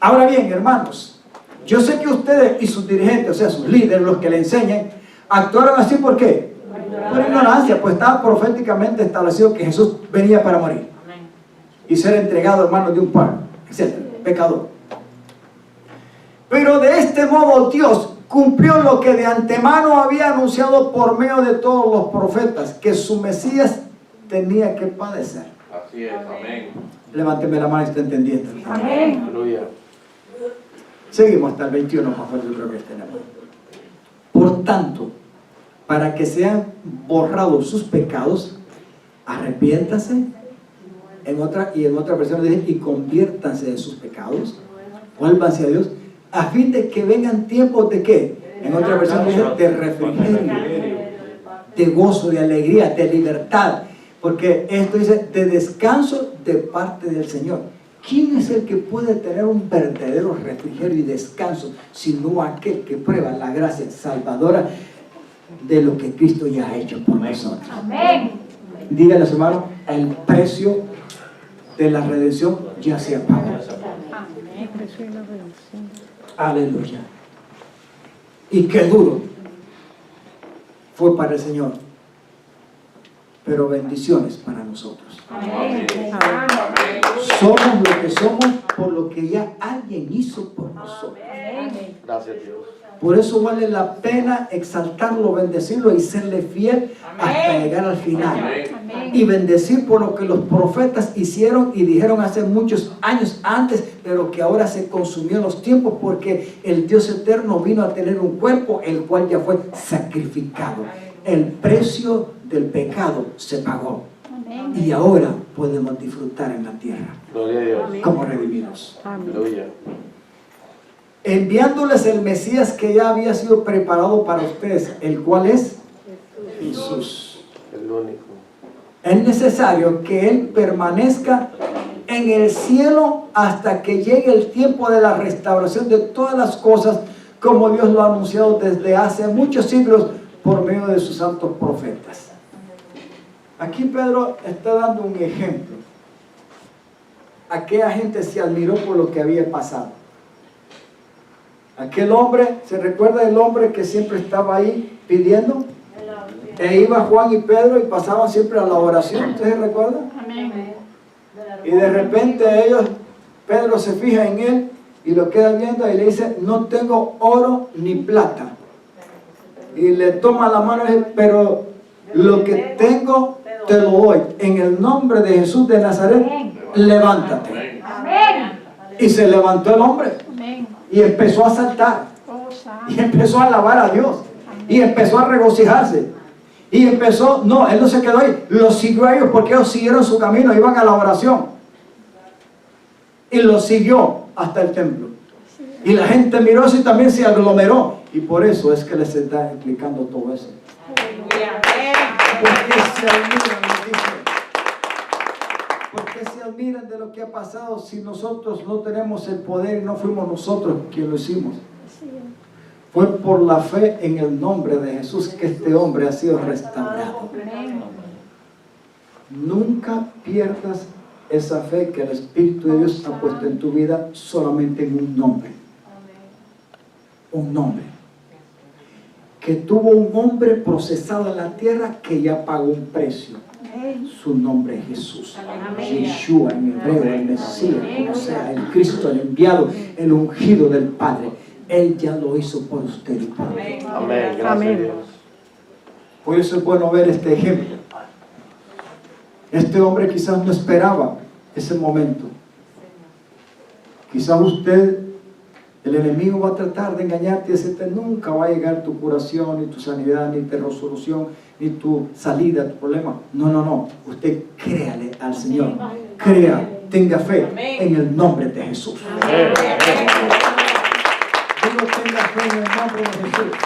S1: Ahora bien, hermanos, yo sé que ustedes y sus dirigentes, o sea, sus líderes, los que le enseñan, actuaron así. ¿Por qué? Por ignorancia, pues estaba proféticamente establecido que Jesús venía para morir y ser entregado en manos de un pueblo, etc. Pecador. Pero de este modo Dios cumplió lo que de antemano había anunciado por medio de todos los profetas, que su Mesías tenía que padecer.
S3: Así es. Amén.
S1: Levánteme la mano y está entendiendo.
S4: Amén.
S3: Aleluya.
S1: Seguimos hasta el 21, mejor yo creo que tenemos. Por tanto, para que sean borrados sus pecados, arrepiéntase. En otra versión dice, y conviértanse de sus pecados, vuélvanse a Dios, a fin de que vengan tiempos de ¿qué? En otra versión dice, de refrigerio, de gozo, de alegría, de libertad, porque esto dice, de descanso de parte del Señor. ¿Quién es el que puede tener un verdadero refrigerio y descanso, sino aquel que prueba la gracia salvadora de lo que Cristo ya ha hecho por nosotros?
S4: Amén.
S1: Díganle a su hermano, el precio de la redención ya se ha pagado.
S2: El precio de la redención.
S1: Aleluya. Y qué duro fue para el Señor, pero bendiciones para nosotros.
S4: Amén.
S1: Somos lo que somos por lo que ya alguien hizo por nosotros.
S4: Amén.
S3: Gracias, Dios.
S1: Por eso vale la pena exaltarlo, bendecirlo y serle fiel hasta llegar al final.
S4: Amén.
S1: Y bendecir por lo que los profetas hicieron y dijeron hace muchos años antes, pero que ahora se consumió en los tiempos, porque el Dios eterno vino a tener un cuerpo, el cual ya fue sacrificado. El precio del pecado se pagó.
S4: Amén.
S1: Y ahora podemos disfrutar en la tierra
S3: Gloria a Dios.
S1: como redimidos.
S2: Amén.
S3: Aleluya.
S1: Enviándoles el Mesías que ya había sido preparado para ustedes, el cual es Jesús.
S3: El único.
S1: Es necesario que Él permanezca en el cielo hasta que llegue el tiempo de la restauración de todas las cosas, como Dios lo ha anunciado desde hace muchos siglos por medio de sus santos profetas. Aquí Pedro está dando un ejemplo. Aquella gente se admiró por lo que había pasado. Aquel hombre, ¿se recuerda del hombre que siempre estaba ahí pidiendo? E iba Juan y Pedro y pasaban siempre a la oración, ¿ustedes recuerdan?
S4: Amén.
S1: Y de repente Pedro se fija en él y lo queda viendo y le dice, no tengo oro ni plata. Y le toma la mano y dice, pero lo que tengo te lo doy. En el nombre de Jesús de Nazaret, levántate.
S4: Amén.
S1: Y se levantó el hombre
S4: Amén.
S1: y empezó a saltar.
S4: Oh, santo.
S1: Y empezó a alabar a Dios. Y empezó a regocijarse. Y empezó, no, él no se quedó ahí. Los siguió a ellos porque ellos siguieron su camino, iban a la oración. Y los siguió hasta el templo. Y la gente miró eso y también se aglomeró. Y por eso es que les está explicando todo eso. ¿Por qué se admiran, me dice? ¿Por qué se admiran de lo que ha pasado si nosotros no tenemos el poder y no fuimos nosotros quienes lo hicimos? Fue por la fe en el nombre de Jesús que este hombre ha sido restaurado.
S4: Amén.
S1: Nunca pierdas esa fe que el Espíritu de Dios ha puesto en tu vida solamente en un nombre. Un nombre. Que tuvo un hombre procesado en la tierra que ya pagó un precio. Su nombre es Jesús. Yeshua en hebreo, el Mesías, o sea, el Cristo, el enviado, el ungido del Padre. Él ya lo hizo por usted y por mí.
S3: Amén. Gracias
S2: Amén.
S3: a Dios.
S1: Por eso es bueno ver este ejemplo. Este hombre quizás no esperaba ese momento. Quizás usted, el enemigo va a tratar de engañarte y decirte, nunca va a llegar tu curación, ni tu sanidad, ni tu resolución, ni tu salida, tu problema. No, no, no. Usted créale al Señor. crea, tenga fe en el nombre de Jesús. Digo, tenga fe en el nombre de Jesús.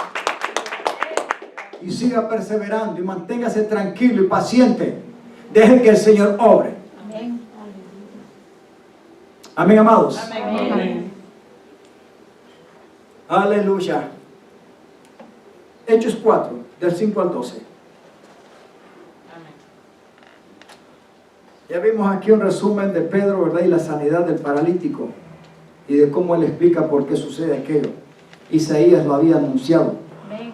S1: Y siga perseverando y manténgase tranquilo y paciente. Deje que el Señor obre.
S4: Amén.
S1: Amén, amados.
S4: Amén.
S1: Aleluya. Hechos 4, del 5 al 12. Ya vimos aquí un resumen de Pedro, ¿verdad? Y la sanidad del paralítico. Y de cómo él explica por qué sucede aquello. Isaías lo había anunciado.
S4: Amén.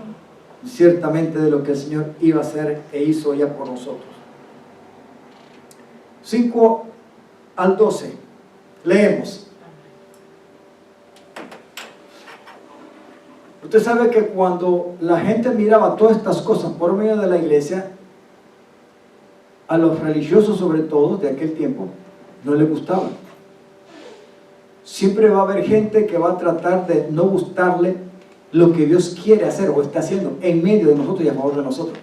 S1: Ciertamente de lo que el Señor iba a hacer e hizo ya por nosotros. 5 al 12. Leemos. Usted sabe que cuando la gente miraba todas estas cosas por medio de la iglesia, a los religiosos sobre todo de aquel tiempo, no les gustaba. Siempre va a haber gente que va a tratar de no gustarle lo que Dios quiere hacer o está haciendo en medio de nosotros y a favor de nosotros.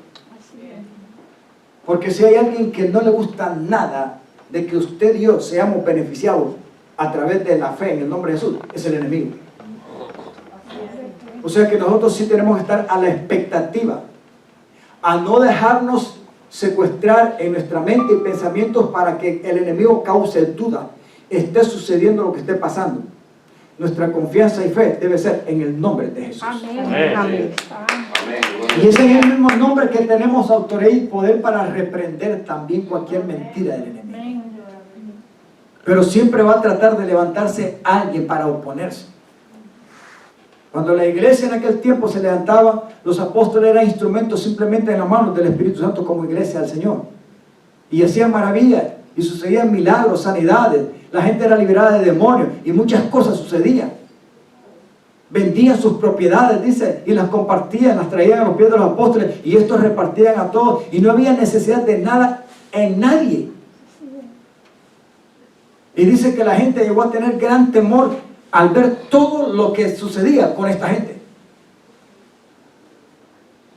S1: Porque si hay alguien que no le gusta nada de que usted y yo seamos beneficiados a través de la fe en el nombre de Jesús, es el enemigo. O sea que nosotros sí tenemos que estar a la expectativa, a no dejarnos secuestrar en nuestra mente y pensamientos para que el enemigo cause duda, esté sucediendo lo que esté pasando. Nuestra confianza y fe debe ser en el nombre de Jesús.
S4: Amén.
S3: Amén.
S4: Amén.
S1: Y ese es el mismo nombre que tenemos autoridad y poder para reprender también cualquier mentira del enemigo.
S4: Amén.
S1: Pero siempre va a tratar de levantarse alguien para oponerse. Cuando la iglesia en aquel tiempo se levantaba, los apóstoles eran instrumentos simplemente en las manos del Espíritu Santo como iglesia del Señor. Y hacían maravillas, y sucedían milagros, sanidades. La gente era liberada de demonios, y muchas cosas sucedían. Vendían sus propiedades, dice, y las compartían, las traían a los pies de los apóstoles, y estos repartían a todos, y no había necesidad de nada en nadie. Y dice que la gente llegó a tener gran temor al ver todo lo que sucedía con esta gente.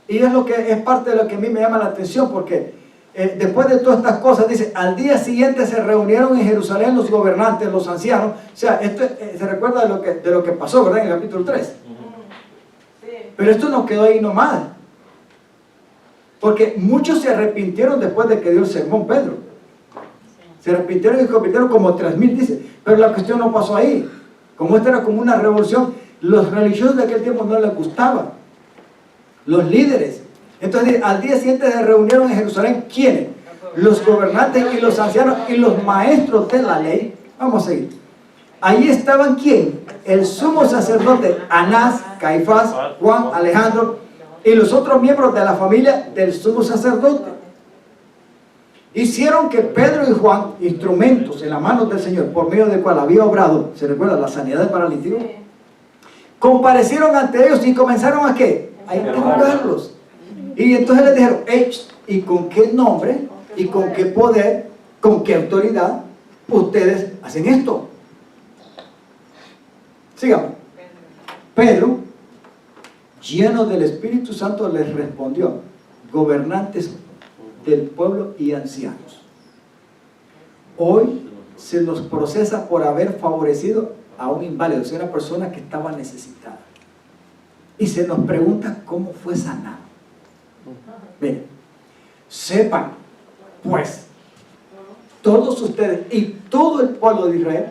S1: Y es lo que es parte de lo que a mí me llama la atención, porque después de todas estas cosas, dice, al día siguiente se reunieron en Jerusalén los gobernantes, los ancianos. O sea, esto se recuerda de lo que pasó, ¿verdad? En el capítulo 3. Pero esto no quedó ahí nomás, porque muchos se arrepintieron después de que dio el sermón Pedro. Se arrepintieron y convirtieron como 3,000, dice. Pero la cuestión no pasó ahí. Como esta era como una revolución, los religiosos de aquel tiempo no les gustaba. Los líderes. Entonces, al día siguiente se reunieron en Jerusalén. ¿Quiénes? Los gobernantes y los ancianos y los maestros de la ley. Vamos a seguir. Ahí estaban ¿quién? El sumo sacerdote Anás, Caifás, Juan, Alejandro y los otros miembros de la familia del sumo sacerdote. Hicieron que Pedro y Juan, instrumentos en las manos del Señor, por medio del cual había obrado, ¿se recuerda? La sanidad del paralítico. Comparecieron ante ellos y comenzaron ¿a qué? A interrogarlos. Y entonces les dijeron, ¿y con qué nombre? ¿Y con qué poder? ¿Con qué autoridad ustedes hacen esto? Sigamos. Pedro, lleno del Espíritu Santo, les respondió, gobernantes del pueblo y ancianos, hoy se los procesa por haber favorecido a un inválido, o sea, una persona que estaba necesitada, y se nos pregunta cómo fue sanado. Miren, sepan pues todos ustedes y todo el pueblo de Israel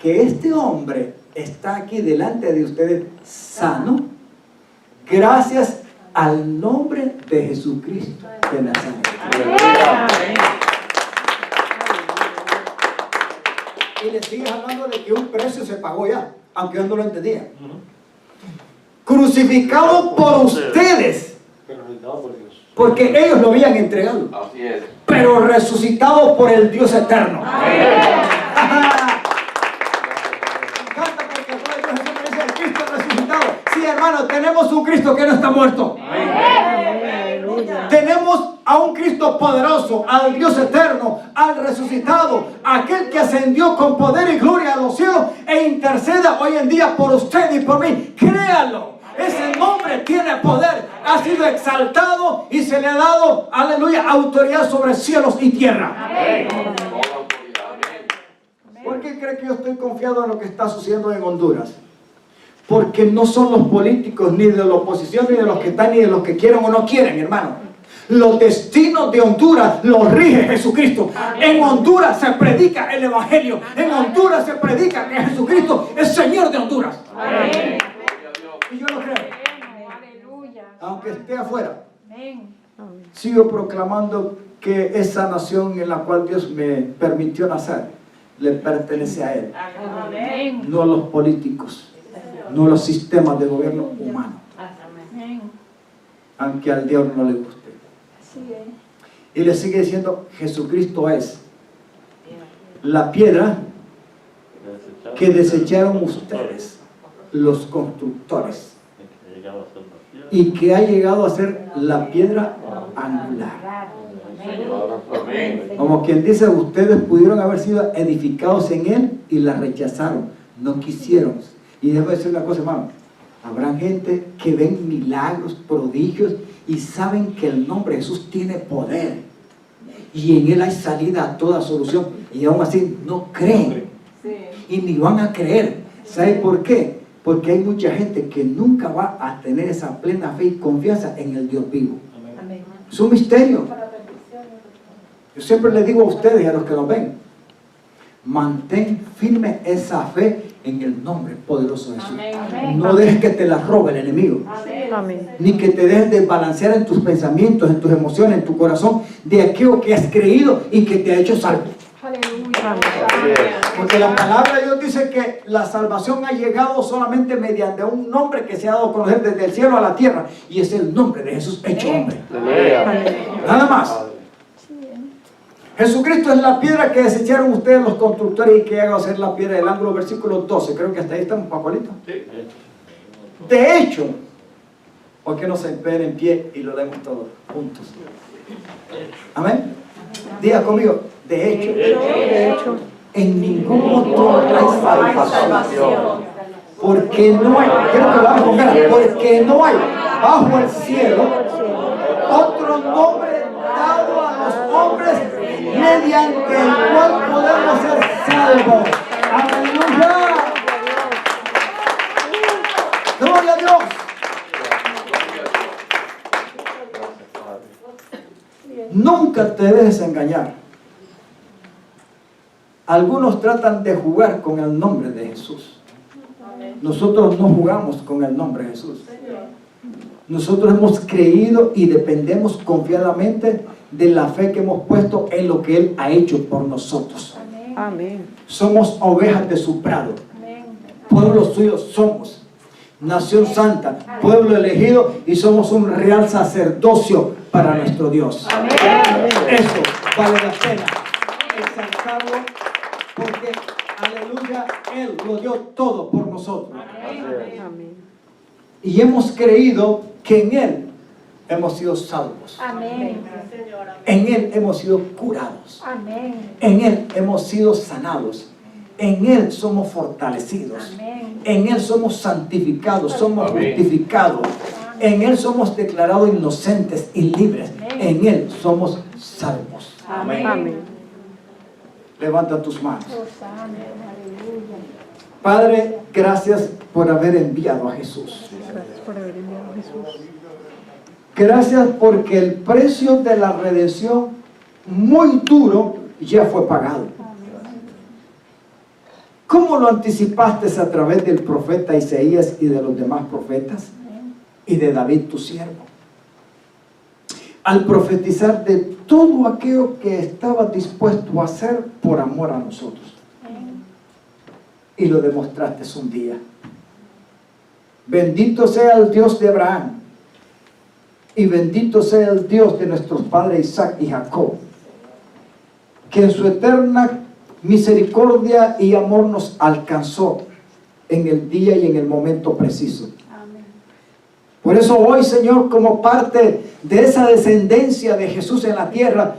S1: que este hombre está aquí delante de ustedes sano gracias al nombre de Jesucristo de Nazaret. Y les sigue hablando de que un precio se pagó ya, aunque yo no lo entendía. Crucificado por ustedes, porque ellos lo habían entregado.
S3: Así es.
S1: Pero resucitado por el Dios eterno. Sí, hermano, tenemos un Cristo que no está muerto. Tenemos a un Cristo poderoso, al Dios eterno, al resucitado, aquel que ascendió con poder y gloria a los cielos e interceda hoy en día por usted y por mí. Créalo, ese nombre tiene poder, ha sido exaltado y se le ha dado, aleluya, autoridad sobre cielos y tierra.
S3: Amén.
S1: qué cree que yo estoy confiado en lo que está sucediendo en Honduras? Porque no son los políticos, ni de la oposición, ni de los que están, ni de los que quieren o no quieren, hermano. Los destinos de Honduras los rige Jesucristo. En Honduras se predica el Evangelio. En Honduras se predica que Jesucristo es Señor de Honduras.
S4: Amén.
S1: Y yo lo creo.
S4: Aleluya.
S1: Aunque esté afuera,
S4: Amén.
S1: sigo proclamando que esa nación en la cual Dios me permitió nacer le pertenece a Él,
S4: Amén.
S1: no a los políticos, no a los sistemas de gobierno humano,
S4: Amén.
S1: aunque al diablo no le guste.
S4: Así es.
S1: Y le sigue diciendo, Jesucristo es la piedra que desecharon ustedes, los constructores, y que ha llegado a ser la piedra angular.
S3: Amén.
S1: Como quien dice, ustedes pudieron haber sido edificados en Él y la rechazaron, no quisieron. Y déjame decir una cosa, hermano, habrá gente que ven milagros, prodigios y saben que el nombre de Jesús tiene poder y en Él hay salida a toda solución, y aún así no creen y ni van a creer. ¿Sabe por qué? Porque hay mucha gente que nunca va a tener esa plena fe y confianza en el Dios vivo. Es un misterio. Yo siempre les digo a ustedes y a los que nos ven, mantén firme esa fe en el nombre poderoso de Jesús.
S4: Amén.
S1: No dejes que te la robe el enemigo,
S2: Amén.
S1: ni que te dejes desbalancear en tus pensamientos, en tus emociones, en tu corazón, de aquello que has creído y que te ha hecho salvo.
S4: Aleluya.
S1: Porque la palabra de Dios dice que la salvación ha llegado solamente mediante un nombre que se ha dado a conocer desde el cielo a la tierra, y es el nombre de Jesús hecho hombre. Nada más. Jesucristo es la piedra que desecharon ustedes los constructores y que haga ser la piedra del ángulo, versículo 12. Creo que hasta ahí estamos, Pacolito. De hecho, ¿por qué no se ven en pie y lo leemos todos juntos? Amén. Diga conmigo, de hecho, en ningún otro hay salvación. Porque no hay, quiero que lo hagan con ganas, porque no hay bajo el cielo otro nombre dado a los hombres mediante el cual podemos ser salvos. Aleluya. Gloria a Dios. Nunca te dejes engañar. Algunos tratan de jugar con el nombre de Jesús. Nosotros no jugamos con el nombre de Jesús. Nosotros hemos creído y dependemos confiadamente de la fe que hemos puesto en lo que Él ha hecho por nosotros.
S2: Amén.
S1: Somos ovejas de su prado. Pueblo suyo somos. Nación santa, pueblo elegido, y somos un real sacerdocio para nuestro Dios. Eso vale la pena exaltarlo, porque, aleluya, Él lo dio todo por nosotros.
S2: Amén.
S1: Y hemos creído que en Él hemos sido salvos.
S4: Amén.
S1: En Él hemos sido curados.
S4: Amén.
S1: En Él hemos sido sanados. En Él somos fortalecidos.
S4: Amén.
S1: En Él somos santificados, somos
S3: Amén.
S1: justificados. En Él somos declarados inocentes y libres. En Él somos salvos.
S4: Amén.
S2: Amén.
S1: Levanta tus manos.
S4: Amén. Aleluya.
S1: Padre, gracias por haber enviado a Jesús.
S2: Gracias por haber enviado a Jesús.
S1: Gracias porque el precio de la redención, muy duro, ya fue pagado. ¿Cómo lo anticipaste a través del profeta Isaías y de los demás profetas? Y de David, tu siervo. Al profetizar de todo aquello que estabas dispuesto a hacer por amor a nosotros. Y lo demostraste un día. Bendito sea el Dios de Abraham. Y bendito sea el Dios de nuestros padres Isaac y Jacob, que en su eterna misericordia y amor nos alcanzó en el día y en el momento preciso. Por eso hoy, Señor, como parte de esa descendencia de Jesús en la tierra,